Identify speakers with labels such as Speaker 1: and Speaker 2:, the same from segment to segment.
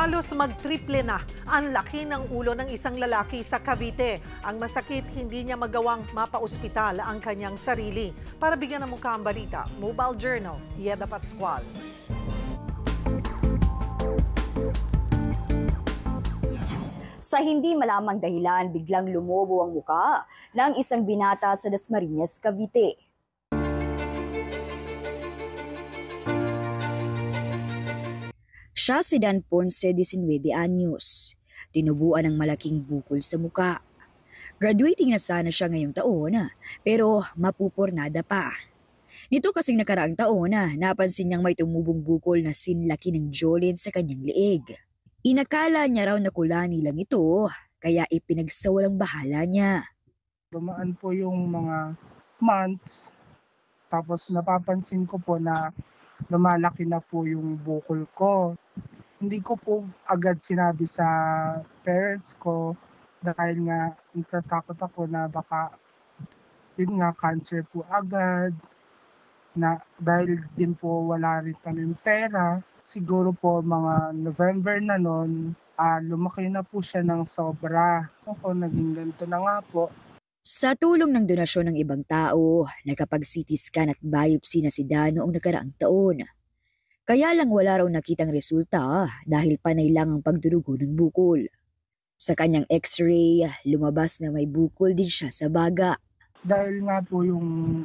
Speaker 1: Halos magtriple na ang laki ng ulo ng isang lalaki sa Cavite. Ang masakit, hindi niya magawang mapaospital ang kanyang sarili. Para bigyan ng mukha ang balita, Mobile Journal, Yeda Pascual.
Speaker 2: Sa hindi malamang dahilan, biglang lumobo ang muka ng isang binata sa Dasmariñas, Cavite. Siya si Dan Ponce, 19 anyos. Tinubuan ng malaking bukol sa muka. Graduating na sana siya ngayong taon, pero mapupurnada pa. Nito kasing nakaraang taon, napansin niyang may tumubong bukol na sinlaki ng jolin sa kanyang leeg. Inakala niya raw na kulani lang ito, kaya ipinagsawalang bahala niya.
Speaker 3: Dumaan po yung mga months, tapos napapansin ko po na lumalaki na po yung bukol ko. Hindi ko po agad sinabi sa parents ko dahil nga natatakot ako na baka yun nga cancer po agad, na dahil din po wala rin kaming pera. Siguro po mga November na noon, lumaki na po siya ng sobra. Ako, naging ganito na nga po.
Speaker 2: Sa tulong ng donasyon ng ibang tao, nakapag-CT scan at biopsy na si Dan noong nakaraang taon. Kaya lang wala raw nakitang resulta dahil panay lang ang pagdurugo ng bukol. Sa kanyang x-ray, lumabas na may bukol din siya sa baga.
Speaker 3: Dahil nga po yung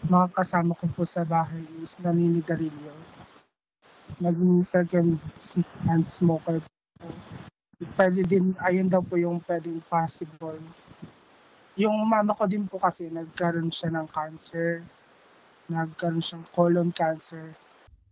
Speaker 3: mga kasama ko po sa bahay is naninigarilyo. Naging second hand smoker po. Pwede din, ayun daw po yung pwedeng possible. Yung mama ko din po kasi nagkaroon siya ng cancer. Nagkaroon siyang colon cancer.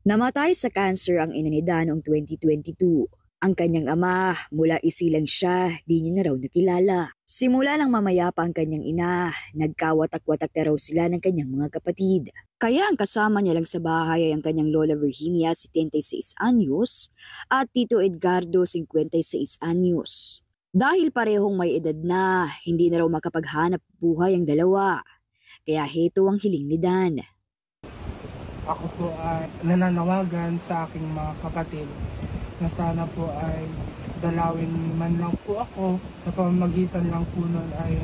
Speaker 2: Namatay sa cancer ang ina ni Dan noong 2022. Ang kanyang ama, mula isilang siya, di niya na raw nakilala. Simula nang mamayapa ang kanyang ina, nagkawatak-watak na raw sila ng kanyang mga kapatid. Kaya ang kasama niya lang sa bahay ay ang kanyang Lola Virginia, 76 anyos, at Tito Edgardo, 56 anyos. Dahil parehong may edad na, hindi na raw makapaghanap buhay ang dalawa. Kaya heto ang hiling ni Dan.
Speaker 3: Ako po ay nananawagan sa aking mga kapatid na sana po ay dalawin man lang po ako, sa pamamagitan lang po nun ay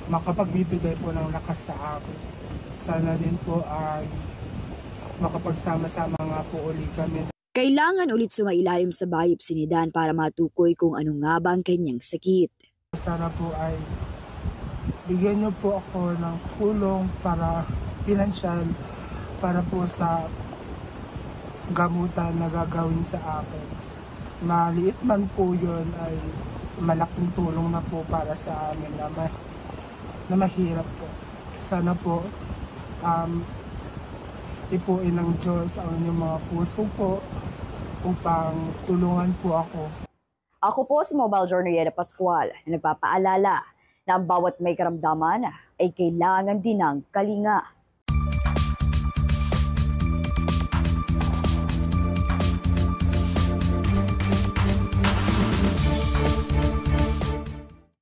Speaker 3: makapagbibigay po ng lakas sa akin. Sana din po ay makapagsama-sama nga po uli kami.
Speaker 2: Kailangan ulit sumailalim sa biopsy ni Dan para matukoy kung ano nga ba ang kanyang sakit.
Speaker 3: Sana po ay bigyan niyo po ako ng tulong para pinansyal para po sa gamutan na gagawin sa akin. Maliit man po yun ay malaking tulong na po para sa amin na mahirap po. Sana po ipuin ng Diyos ang inyong mga puso po upang tulungan po ako.
Speaker 2: Ako po si Mobile Journal Yeda Pascual na nagpapaalala na ang bawat may karamdaman ay kailangan din ng kalinga.